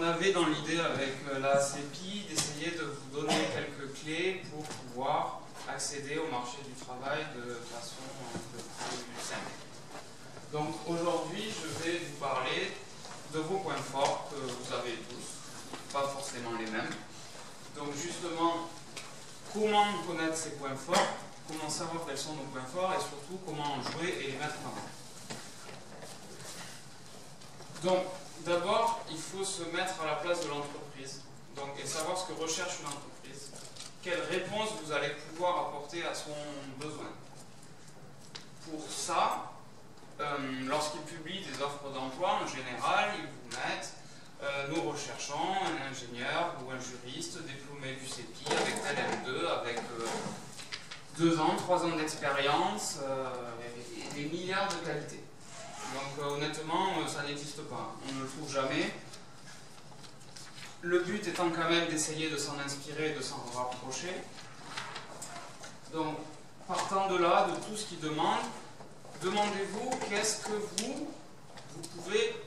On avait dans l'idée avec la CEPI d'essayer de vous donner quelques clés pour pouvoir accéder au marché du travail de façon un peu plus simple. Donc aujourd'hui, je vais vous parler de vos points forts que vous avez tous, pas forcément les mêmes. Donc justement, comment connaître ces points forts, comment savoir quels sont nos points forts et surtout comment en jouer et les mettre en avant. Donc d'abord, il faut se mettre à la place de l'entreprise et savoir ce que recherche une entreprise. Quelle réponse vous allez pouvoir apporter à son besoin. Pour ça, lorsqu'ils publient des offres d'emploi, en général, ils vous mettent nous recherchons un ingénieur ou un juriste diplômé du CEPI avec tel M2, avec 2 ans, 3 ans d'expérience et des milliards de qualités. Donc honnêtement, ça n'existe pas. On ne le trouve jamais. Le but étant quand même d'essayer de s'en inspirer et de s'en rapprocher. Donc, partant de là, de tout ce qu'ils demandent, demandez-vous qu'est-ce que vous pouvez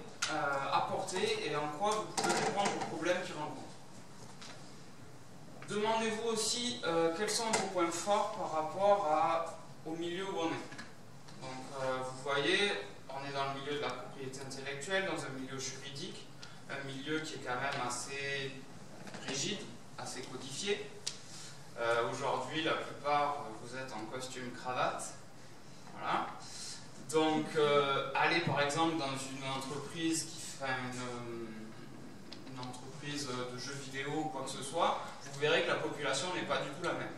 apporter et en quoi vous pouvez répondre aux problèmes qu'ils rencontrent. Demandez-vous aussi quels sont vos points forts par rapport au milieu où on est. Donc, vous voyez, on est dans le milieu de la propriété intellectuelle, dans un milieu juridique, un milieu qui est quand même assez rigide, assez codifié. Aujourd'hui, la plupart, vous êtes en costume cravate. Voilà. Donc, allez par exemple dans une entreprise qui fait une entreprise de jeux vidéo ou quoi que ce soit, vous verrez que la population n'est pas du tout la même.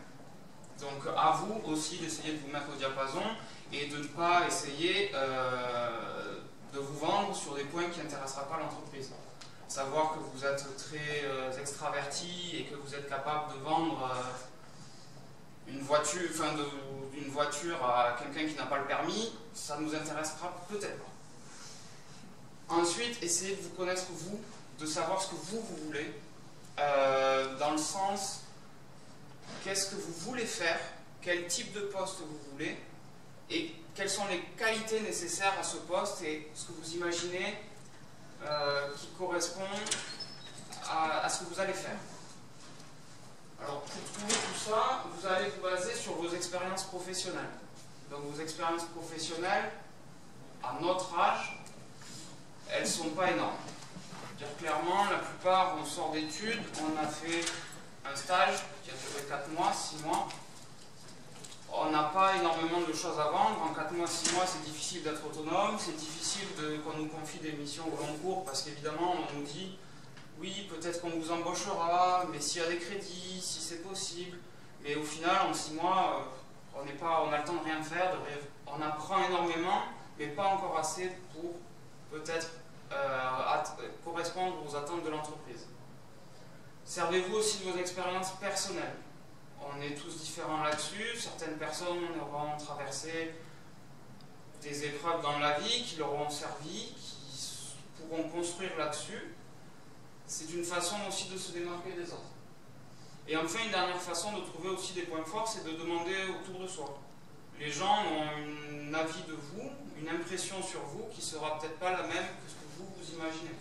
Donc, à vous aussi d'essayer de vous mettre au diapason et de ne pas essayer de vous vendre sur des points qui n'intéressera pas l'entreprise. Savoir que vous êtes très extraverti et que vous êtes capable de vendre une voiture à quelqu'un qui n'a pas le permis, ça ne nous intéressera peut-être pas. Ensuite, essayez de vous connaître vous, de savoir ce que vous voulez, dans le sens, qu'est-ce que vous voulez faire, quel type de poste vous voulez, et quelles sont les qualités nécessaires à ce poste et ce que vous imaginez qui correspond à ce que vous allez faire. Alors, pour trouver tout ça, vous allez vous baser sur vos expériences professionnelles. Donc, vos expériences professionnelles, à notre âge, elles ne sont pas énormes. C'est-à-dire, clairement, la plupart, on sort d'études, on a fait un stage qui a duré 4 mois, 6 mois. On n'a pas énormément de choses à vendre. En 4 mois, 6 mois, c'est difficile d'être autonome. C'est difficile qu'on nous confie des missions au long cours parce qu'évidemment, on nous dit oui, peut-être qu'on vous embauchera, mais s'il y a des crédits, si c'est possible. Mais au final, en 6 mois, on a le temps de rien faire. On apprend énormément, mais pas encore assez pour peut-être correspondre aux attentes de l'entreprise. Servez-vous aussi de vos expériences personnelles. On est tous différents là-dessus. Certaines personnes auront traversé des épreuves dans la vie qui leur ont servi, qui pourront construire là-dessus. C'est une façon aussi de se démarquer des autres. Et enfin, une dernière façon de trouver aussi des points forts, c'est de demander autour de soi. Les gens ont un avis de vous, une impression sur vous qui ne sera peut-être pas la même que ce que vous imaginez.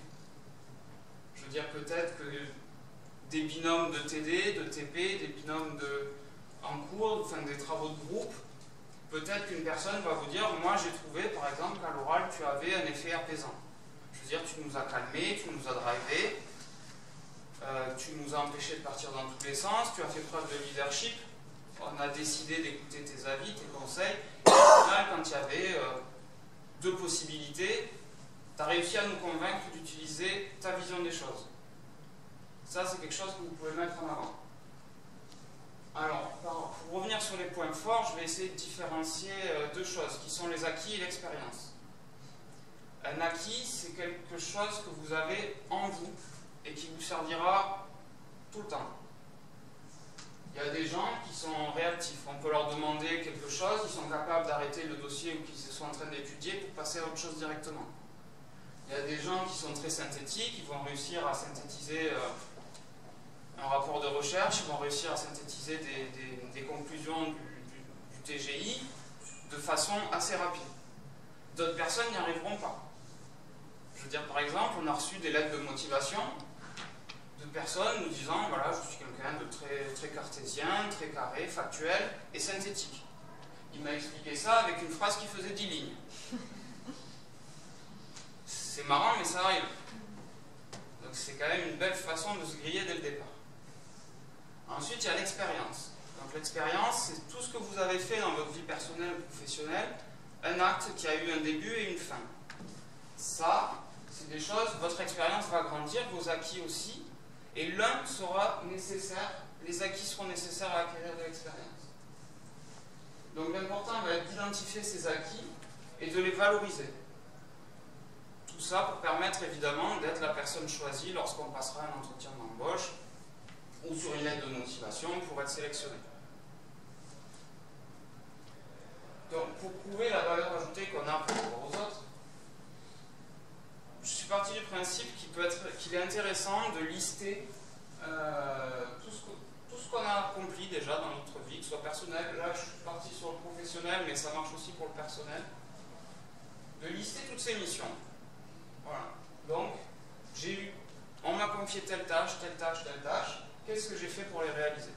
Je veux dire, peut-être que des binômes de TD, de TP, des binômes en cours, enfin des travaux de groupe, peut-être qu'une personne va vous dire, moi j'ai trouvé par exemple qu'à l'oral tu avais un effet apaisant. Je veux dire, tu nous as calmés, tu nous as drivés, tu nous as empêchés de partir dans tous les sens, tu as fait preuve de leadership, on a décidé d'écouter tes avis, tes conseils, et au final quand il y avait 2 possibilités, tu as réussi à nous convaincre d'utiliser ta vision des choses. Ça, c'est quelque chose que vous pouvez mettre en avant. Alors, pour revenir sur les points forts, je vais essayer de différencier 2 choses, qui sont les acquis et l'expérience. Un acquis, c'est quelque chose que vous avez en vous et qui vous servira tout le temps. Il y a des gens qui sont réactifs. On peut leur demander quelque chose, ils sont capables d'arrêter le dossier ou qu'ils sont en train d'étudier pour passer à autre chose directement. Il y a des gens qui sont très synthétiques, ils vont réussir à synthétiser un rapport de recherche, ils vont réussir à synthétiser des conclusions du TGI de façon assez rapide. D'autres personnes n'y arriveront pas. Je veux dire, par exemple, on a reçu des lettres de motivation de personnes nous disant voilà, je suis quelqu'un de très cartésien, très carré, factuel et synthétique. Il m'a expliqué ça avec une phrase qui faisait 10 lignes. C'est marrant, mais ça arrive. Donc c'est quand même une belle façon de se griller dès le départ. Ensuite, il y a l'expérience. Donc l'expérience, c'est tout ce que vous avez fait dans votre vie personnelle ou professionnelle, un acte qui a eu un début et une fin. Ça, c'est des choses, votre expérience va grandir, vos acquis aussi, et l'un sera nécessaire, les acquis seront nécessaires à acquérir de l'expérience. Donc l'important va être d'identifier ces acquis et de les valoriser. Tout ça pour permettre évidemment d'être la personne choisie lorsqu'on passera un entretien d'embauche ou sur une lettre de motivation pour être sélectionné. Donc pour prouver la valeur ajoutée qu'on a par rapport aux autres, je suis parti du principe qu'il est intéressant de lister tout ce qu'on a accompli déjà dans notre vie, que ce soit personnel. Là, je suis parti sur le professionnel, mais ça marche aussi pour le personnel. De lister toutes ces missions. Voilà. Donc, on m'a confié telle tâche, telle tâche, telle tâche. Qu'est-ce que j'ai fait pour les réaliser?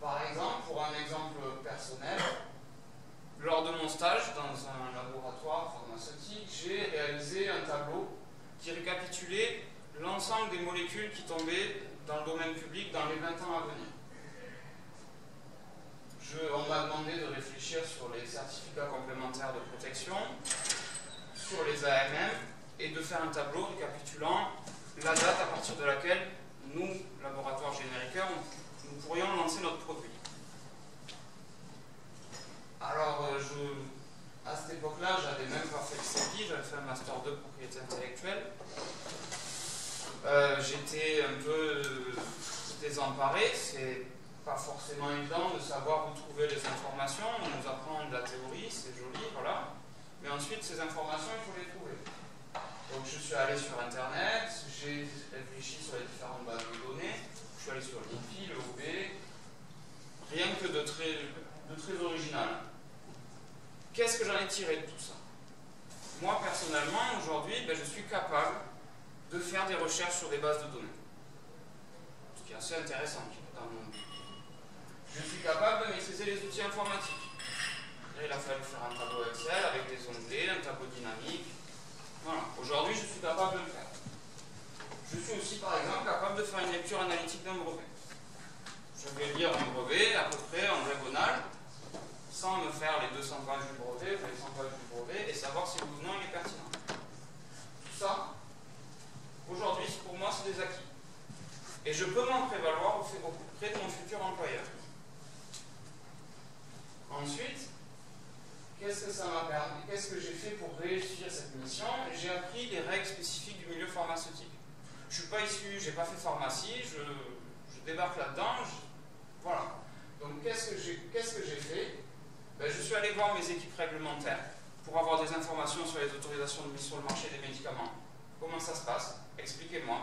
Par exemple, pour un exemple personnel, lors de mon stage dans un laboratoire pharmaceutique, j'ai réalisé un tableau qui récapitulait l'ensemble des molécules qui tombaient dans le domaine public dans les 20 ans à venir. On m'a demandé de réfléchir sur les certificats complémentaires de protection, sur les AMM, et de faire un tableau récapitulant la date à partir de laquelle nous, laboratoire génériqueur, nous pourrions lancer notre produit. Alors, à cette époque-là, j'avais même pas fait le CEPI, j'avais fait un Master 2 propriété intellectuelle. J'étais un peu désemparé, c'est pas forcément évident de savoir où trouver les informations. On nous apprend de la théorie, c'est joli, voilà. Mais ensuite, ces informations, il faut les trouver. Donc, je suis allé sur Internet, j'ai réfléchi sur les différentes bases de données, je suis allé sur l'IFI, le OB, rien que de très original. Qu'est-ce que j'en ai tiré de tout ça? Moi, personnellement, aujourd'hui, je suis capable de faire des recherches sur des bases de données. Ce qui est assez intéressant dans le monde. Je suis capable de maîtriser les outils informatiques. Et il a fallu faire un tableau Excel avec des onglets, un tableau dynamique. Voilà. Aujourd'hui, je suis capable de le faire. Je suis aussi, par exemple, capable de faire une lecture analytique d'un brevet. Je vais lire un brevet à peu près en diagonale, sans me faire les 200 pages du brevet, les 100 pages du brevet, et savoir si oui ou non il est pertinent. Tout ça, aujourd'hui, pour moi, c'est des acquis. Et je peux m'en prévaloir auprès de mon futur employeur. Ensuite, qu'est-ce que ça m'a permis? Qu'est-ce que j'ai fait pour réussir cette mission? J'ai appris les règles spécifiques du milieu pharmaceutique. Je ne suis pas issu, je n'ai pas fait pharmacie, je débarque là-dedans, voilà. Donc qu'est-ce que j'ai fait? Je suis allé voir mes équipes réglementaires pour avoir des informations sur les autorisations de mise sur le marché des médicaments. Comment ça se passe? Expliquez-moi.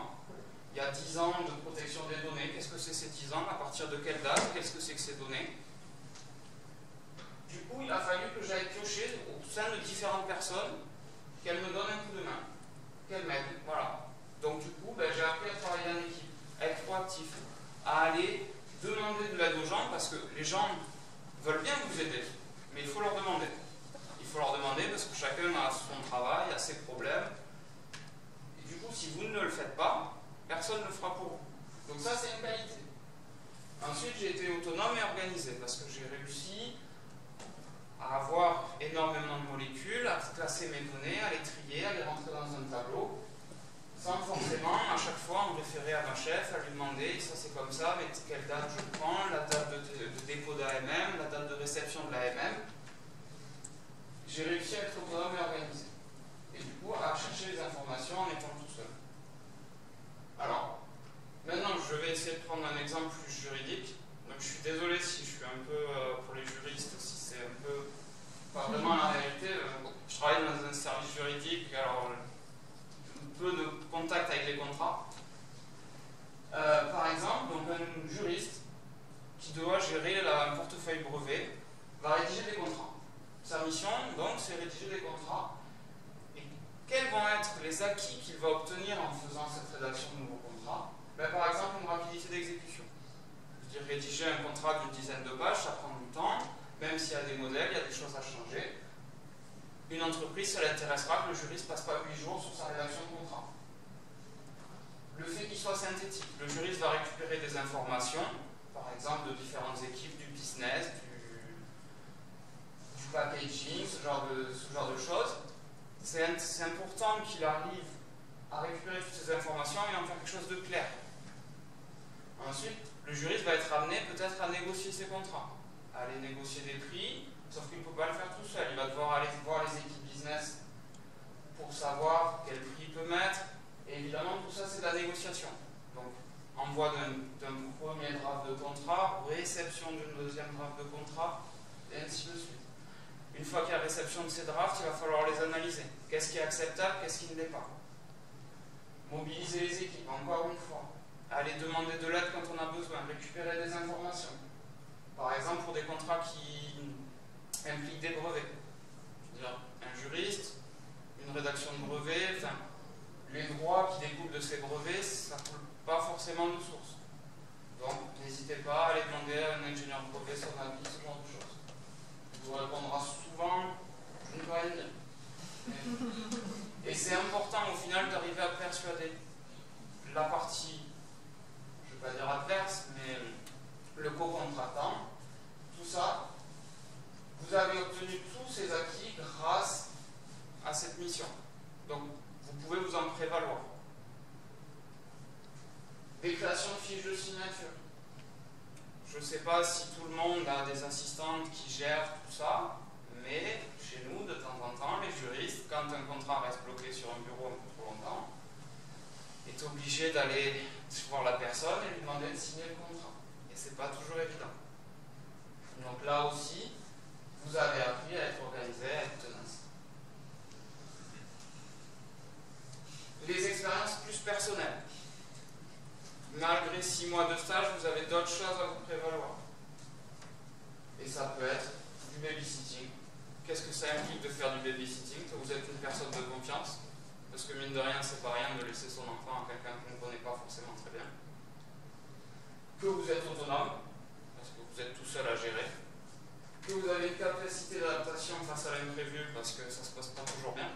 Il y a 10 ans de protection des données, qu'est-ce que c'est ces 10 ans? À partir de quelle date? Qu'est-ce que c'est que ces données? Du coup, il a fallu que j'aille piocher au sein de différentes personnes, qu'elles me donnent un coup de main, qu'elles m'aident. Voilà. Donc du coup, j'ai appris à travailler en équipe, à être proactif, à aller demander de l'aide aux gens, parce que les gens veulent bien vous aider, mais il faut leur demander. Il faut leur demander parce que chacun a son travail, a ses problèmes. Et du coup, si vous ne le faites pas, personne ne le fera pour vous. Donc ça, c'est une qualité. Ensuite, j'ai été autonome et organisé, parce que j'ai réussi à avoir énormément de molécules, à classer mes données, à les trier, à les rentrer dans un tableau, sans forcément à chaque fois me référer à ma chef, à lui demander ça c'est comme ça, mais quelle date je prends, la date de dépôt d'AMM, la date de réception de l'AMM. J'ai réussi à être autonome et organisé. Et du coup, à chercher les informations en étant tout seul. Alors, maintenant je vais essayer de prendre un exemple plus juridique. Donc je suis désolé si je suis un peu, pour les juristes, si c'est un peu, pas vraiment la réalité. Je travaille dans un service juridique, alors peu de contact avec les contrats. Par exemple, donc un juriste qui doit gérer un portefeuille brevet va rédiger des contrats. Sa mission, donc, c'est rédiger des contrats. Et quels vont être les acquis qu'il va obtenir en faisant cette rédaction de nouveaux contrats? Ben, par exemple, une rapidité d'exécution. Je veux dire, rédiger un contrat d'une dizaine de pages, ça prend du temps, même s'il y a des modèles, il y a des choses à changer. Une entreprise, ça l'intéressera que le juriste ne passe pas 8 jours sur sa rédaction de contrat. Le fait qu'il soit synthétique, le juriste va récupérer des informations, par exemple de différentes équipes, du business, du packaging, ce genre de choses. C'est important qu'il arrive à récupérer toutes ces informations et en faire quelque chose de clair. Ensuite, le juriste va être amené peut-être à négocier ses contrats, à aller négocier des prix, sauf qu'il ne peut pas le faire tout seul. Il va devoir aller voir les équipes business pour savoir quel prix il peut mettre. Et évidemment, tout ça, c'est de la négociation. Donc, envoi d'un premier draft de contrat, réception d'une deuxième draft de contrat, et ainsi de suite. Une fois qu'il y a réception de ces drafts, il va falloir les analyser. Qu'est-ce qui est acceptable, qu'est-ce qui ne l'est pas? Mobiliser les équipes, encore une fois. Aller demander de l'aide quand on a besoin, récupérer des informations. Par exemple, pour des contrats qui impliquent des brevets. C'est-à-dire, un juriste, une rédaction de brevet, enfin, les droits qui découlent de ces brevets, ça ne coule pas forcément de source. Donc, n'hésitez pas à aller demander à un ingénieur de brevet son avis, ce genre de choses. Il vous répondra souvent, je ne peux rien dire. Et c'est important au final d'arriver à persuader la partie, je ne vais pas dire adverse, mais le co-contractant. Tout ça, vous avez obtenu tous ces acquis grâce à cette mission. Donc, vous pouvez vous en prévaloir. Des créations de fiches de signature. Je ne sais pas si tout le monde a des assistantes qui gèrent tout ça, mais chez nous, de temps en temps, les juristes, quand un contrat reste bloqué sur un bureau un peu trop longtemps, est obligé d'aller voir la personne et lui demander de signer le contrat. Et ce n'est pas toujours évident. Donc là aussi, vous avez appris à être organisé, à être tenace. Les expériences plus personnelles. Malgré 6 mois de stage, vous avez d'autres choses à vous prévaloir. Et ça peut être du babysitting. Qu'est-ce que ça implique de faire du babysitting? Que vous êtes une personne de confiance, parce que mine de rien, c'est pas rien de laisser son enfant à quelqu'un que vous ne connaissez pas forcément très bien. Que vous êtes autonome, parce que vous êtes tout seul à gérer. Que vous avez une capacité d'adaptation face à l'imprévu, parce que ça ne se passe pas toujours bien.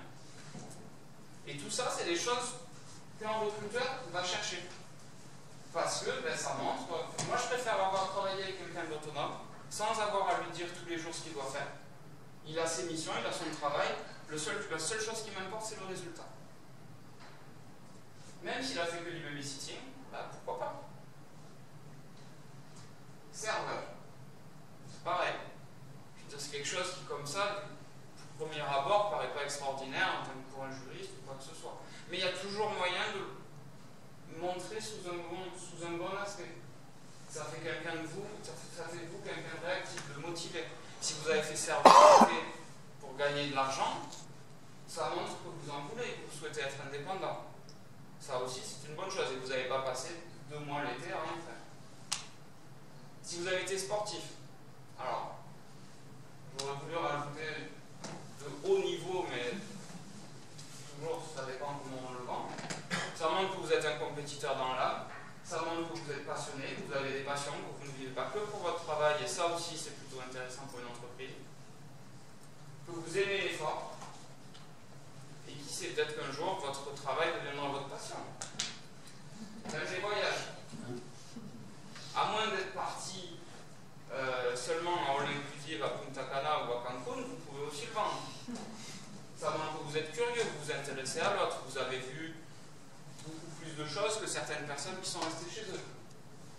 Et tout ça, c'est des choses qu'un recruteur va chercher. Parce que ça montre, moi je préfère avoir travaillé avec quelqu'un d'autonome, sans avoir à lui dire tous les jours ce qu'il doit faire. Il a ses missions, il a son travail, la seule chose qui m'importe, c'est le résultat. Même s'il a fait que du babysitting, pourquoi pas? Serveur, c'est pareil. Je veux dire, c'est quelque chose qui, comme ça, au premier abord, paraît pas extraordinaire en tant que pour un juriste ou quoi que ce soit. Mais il y a toujours moyen de montrer sous un bon aspect. Ça fait quelqu'un de vous, ça fait de vous quelqu'un de réactif, de motivé. Si vous avez fait serveur pour gagner de l'argent, ça montre que vous en voulez, que vous souhaitez être indépendant. Ça aussi, c'est une bonne chose. Et vous n'avez pas passé 2 mois l'été à rien faire. Si vous avez été sportif, alors, j'aurais voulu rajouter de haut niveau, mais toujours, ça dépend comment on le vend. Ça montre que vous êtes un compétiteur dans l'âme, ça montre que vous êtes passionné, que vous avez des passions, que vous ne vivez pas que pour votre travail, et ça aussi c'est plutôt intéressant pour une entreprise, que vous aimez l'effort, et qui sait, peut-être qu'un jour votre travail deviendra votre passion. Même les voyages. À moins d'être parti seulement en all inclusive à Punta Cana ou à Cancun, vous pouvez aussi le vendre. Ça montre que vous êtes curieux, que vous vous intéressez à l'autre, vous avez vu beaucoup plus de choses que certaines personnes qui sont restées chez eux.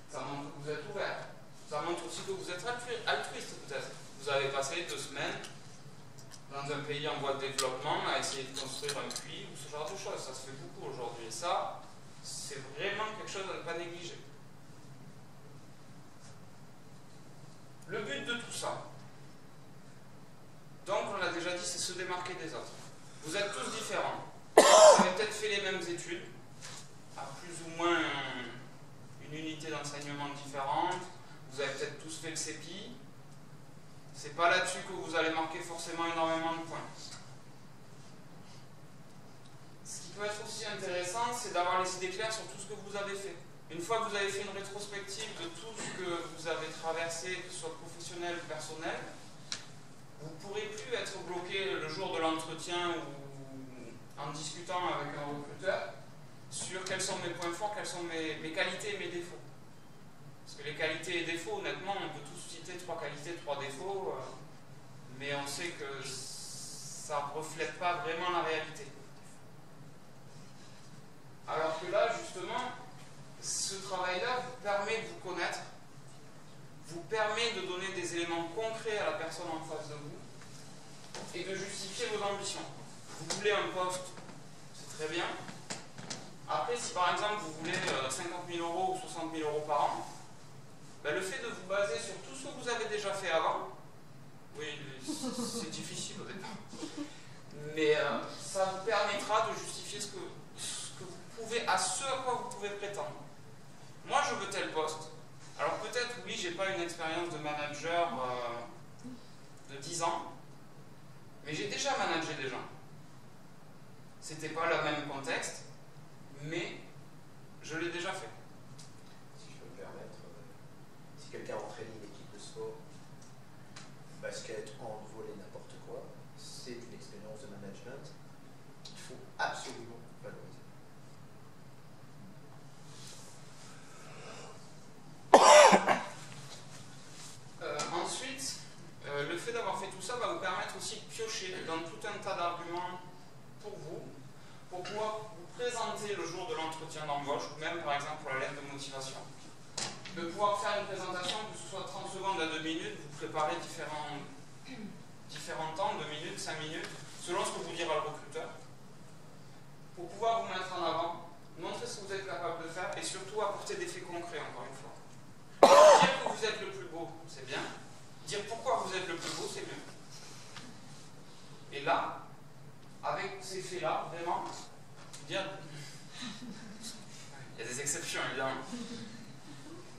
Ça montre que vous êtes ouvert. Ça montre aussi que vous êtes altruiste peut-être. Vous avez passé 2 semaines dans un pays en voie de développement à essayer de construire un puits ou ce genre de choses. Ça se fait beaucoup aujourd'hui. Et ça, c'est vraiment quelque chose à ne pas négliger. Le but de tout ça, donc on l'a déjà dit, c'est se démarquer des autres. Vous êtes tous différents. Vous avez peut-être fait les mêmes études, à plus ou moins une unité d'enseignement différente. Vous avez peut-être tous fait le CEPI. C'est pas là-dessus que vous allez marquer forcément énormément de points. peut être aussi intéressant, c'est d'avoir les idées claires sur tout ce que vous avez fait. Une fois que vous avez fait une rétrospective de tout ce que vous avez traversé, que ce soit professionnel ou personnel, vous ne pourrez plus être bloqué le jour de l'entretien ou en discutant avec un recruteur sur quels sont mes points forts, quelles sont mes qualités et mes défauts. Parce que les qualités et défauts, honnêtement, on peut tous citer 3 qualités, 3 défauts, mais on sait que ça ne reflète pas vraiment la réalité. Alors que là, justement, ce travail-là vous permet de vous connaître, vous permet de donner des éléments concrets à la personne en face de vous et de justifier vos ambitions. Vous voulez un poste, c'est très bien. Après, si par exemple vous voulez 50 000 € ou 60 000 € par an, ben, le fait de vous baser sur tout ce que vous avez déjà fait avant, oui, c'est difficile au départ, mais ça vous permettra de justifier ce que vous pouvez, à ce à quoi vous pouvez prétendre. Moi, je veux tel poste. Alors peut-être, oui, j'ai pas une expérience de manager de 10 ans, mais j'ai déjà managé des gens. C'était pas le même contexte, mais je l'ai déjà fait. Si je peux me permettre, si quelqu'un entraîne une équipe de sport, basket, hand, volley, n'importe quoi, c'est une expérience de management qu'il faut absolument valoriser. Ensuite, le fait d'avoir fait tout ça va vous permettre aussi de piocher dans tout un tas d'arguments pour vous, pour pouvoir vous présenter le jour de l'entretien d'embauche, ou même par exemple pour la lettre de motivation. De pouvoir faire une présentation, que ce soit 30 secondes à 2 minutes, vous préparez différents temps, 2 minutes, 5 minutes, selon ce que vous dira le recruteur, pour pouvoir vous mettre en avant, montrer ce que vous êtes capable de faire et surtout apporter des faits concrets, encore une fois. Dire que vous êtes le plus beau, c'est bien. Dire pourquoi vous êtes le plus beau, c'est mieux. Et là, avec ces faits-là, vraiment, dire... Il y a des exceptions, évidemment.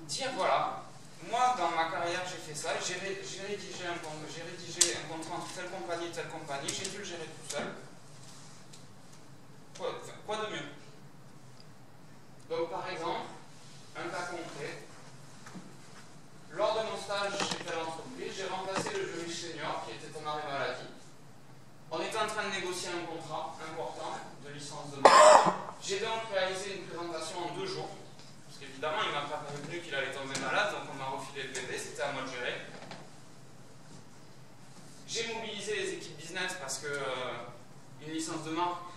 Dire, voilà, moi, dans ma carrière, j'ai fait ça, j'ai rédigé un contrat entre telle compagnie et telle compagnie, j'ai dû le gérer tout seul. Quoi de mieux? Donc, par exemple, un cas concret. Lors de mon stage chez telle entreprise, j'ai remplacé le juriste senior qui était en arrêt maladie. On était en train de négocier un contrat important de licence de marque. J'ai donc réalisé une présentation en 2 jours. Parce qu'évidemment, il m'a pas prévenu qu'il allait tomber malade, donc on m'a refilé le bébé, c'était à moi de gérer. J'ai mobilisé les équipes business parce que une licence de marque,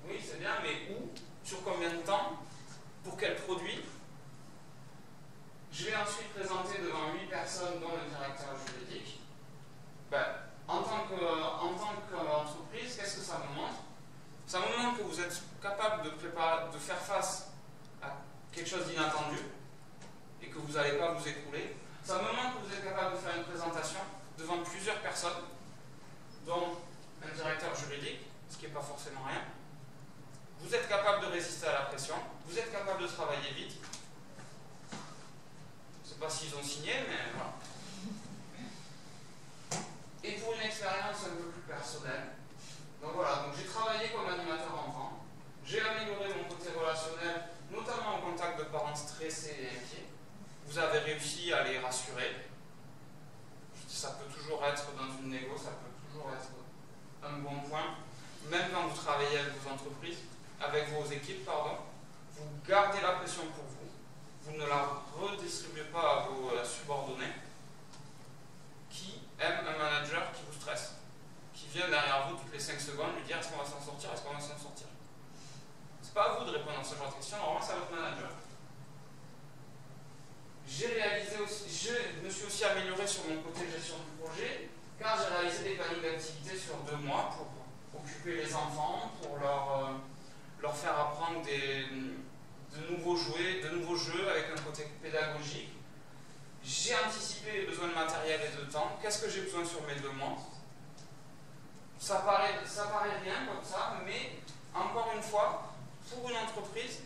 oui, c'est bien, mais où? Sur combien de temps? Pour quel produit? Je l'ai ensuite présenté devant 8 personnes, dont le directeur juridique. Ben, en tant qu'entreprise, qu'est-ce que ça me montre? Ça me montre que vous êtes capable de faire face à quelque chose d'inattendu et que vous n'allez pas vous écrouler. Ça me montre que vous êtes capable de faire une présentation devant plusieurs personnes, dont un directeur juridique, ce qui n'est pas forcément rien. Vous êtes capable de résister à la pression, vous êtes capable de travailler vite. Je ne sais pas s'ils ont signé, mais voilà. Et pour une expérience un peu plus personnelle, donc voilà, donc j'ai travaillé comme animateur enfant, j'ai amélioré mon côté relationnel, notamment au contact de parents stressés et inquiets. Vous avez réussi à les rassurer. Ça peut toujours être dans une négo, ça peut toujours être un bon point. Même quand vous travaillez avec vos entreprises, avec vos équipes, pardon, vous gardez la pression pour vous. Vous ne la redistribuez pas à vos subordonnés qui aiment un manager qui vous stresse, qui vient derrière vous toutes les 5 secondes lui dire est-ce qu'on va s'en sortir, est-ce qu'on va s'en sortir. C'est pas à vous de répondre à ce genre de questions, normalement c'est à votre manager. Je me suis aussi amélioré sur mon côté gestion du projet, car j'ai réalisé des plannings d'activité sur 2 mois pour occuper les enfants, pour leur faire apprendre de nouveaux jeux avec un côté pédagogique. J'ai anticipé les besoins de matériel et de temps. Qu'est-ce que j'ai besoin sur mes 2 mois? Ça paraît rien comme ça, mais encore une fois, pour une entreprise,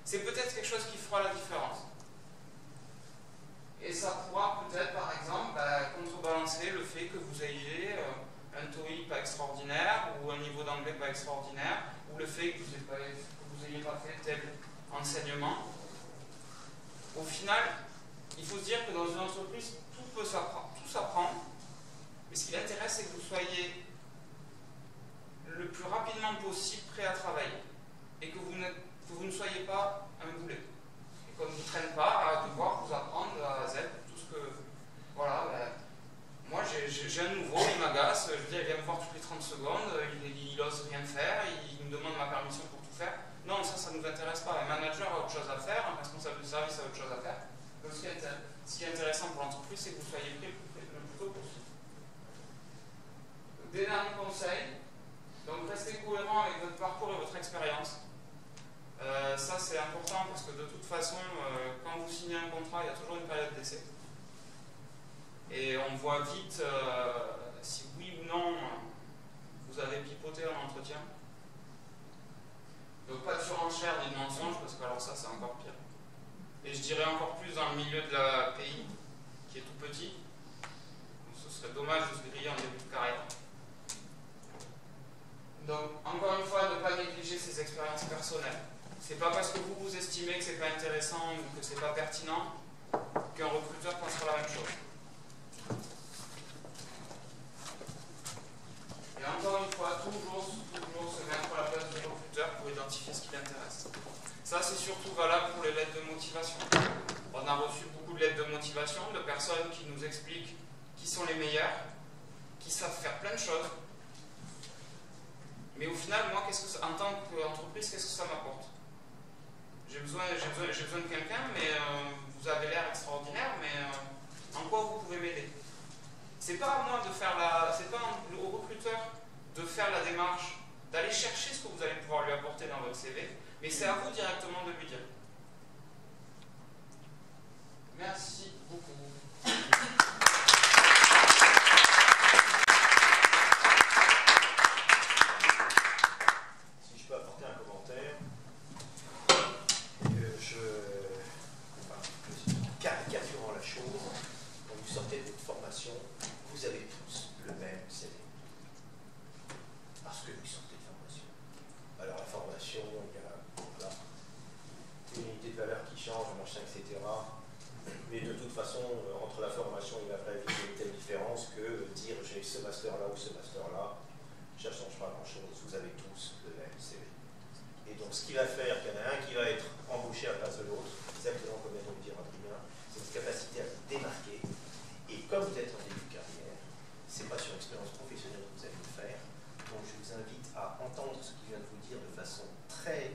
c'est peut-être quelque chose qui fera la différence. Et ça pourra peut-être, par exemple, contrebalancer le fait que vous ayez un TOEIC extraordinaire, ou un niveau d'anglais pas extraordinaire, ou le fait que vous n'ayez pas fait tel enseignement. Au final, il faut se dire que dans une entreprise, tout peut s'apprendre, tout s'apprend, mais ce qui l'intéresse, c'est que vous soyez le plus rapidement possible prêt à travailler, et que vous ne soyez pas un boulet, et qu'on ne vous traîne pas à devoir vous apprendre de A à Z, tout ce que... Voilà, moi j'ai un nouveau, il m'agace, je veux dire, il vient me voir toutes les 30 secondes, il n'ose rien faire, il me demande ma permission pour tout faire. Non, ça ne nous intéresse pas. Un manager a autre chose à faire, un responsable de service a autre chose à faire. Donc ce qui est intéressant pour l'entreprise, c'est que vous soyez prêt le plus tôt possible. Des derniers conseils, donc restez cohérent avec votre parcours et votre expérience. Ça c'est important parce que de toute façon, quand vous signez un contrat, il y a toujours une période d'essai. Et on voit vite si oui ou non vous avez pipoté un entretien. Donc pas de surenchère ni de mensonge, parce que alors ça c'est encore pire. Et je dirais encore plus dans le milieu de la pays, qui est tout petit. Donc, ce serait dommage de se griller en début de carrière. Donc encore une fois, ne pas négliger ses expériences personnelles. C'est pas parce que vous estimez que c'est pas intéressant ou que c'est pas pertinent qu'un recruteur pensera la même chose. Et encore une fois, toujours se mettre à la place du recruteur pour identifier ce qui l'intéresse. Ça, c'est surtout valable pour les lettres de motivation. On a reçu beaucoup de lettres de motivation de personnes qui nous expliquent qui sont les meilleurs, qui savent faire plein de choses. Mais au final, moi, en tant qu'entreprise, qu'est-ce que ça m'apporte? J'ai besoin de quelqu'un, mais vous avez l'air extraordinaire, mais en quoi vous pouvez m'aider? C'est pas à moi de faire c'est pas au recruteur de faire la démarche, d'aller chercher ce que vous allez pouvoir lui apporter dans votre CV, mais c'est à vous directement de lui dire. Merci beaucoup. Si je peux apporter un commentaire, caricaturant la chose, quand vous sortez de votre formation, vous avez tous le même CV. Parce que vous sortez de formation. Alors la formation, il y a une unité de valeur qui change, machin, etc. Mais de toute façon, entre la formation et la vraie vie, il y a une telle différence que dire j'ai ce master-là ou ce master-là, ça ne change pas grand-chose. Vous avez tous le même CV. Et donc ce qui va faire qu'il y en a un qui va être embauché à la place de l'autre, exactement comme vient de le dire Adrien, c'est une capacité à vous démarquer. Et comme vous êtes en début de carrière, ce n'est pas sur l'expérience professionnelle que vous allez le faire. Donc je vous invite à entendre ce qu'il vient de vous dire de façon très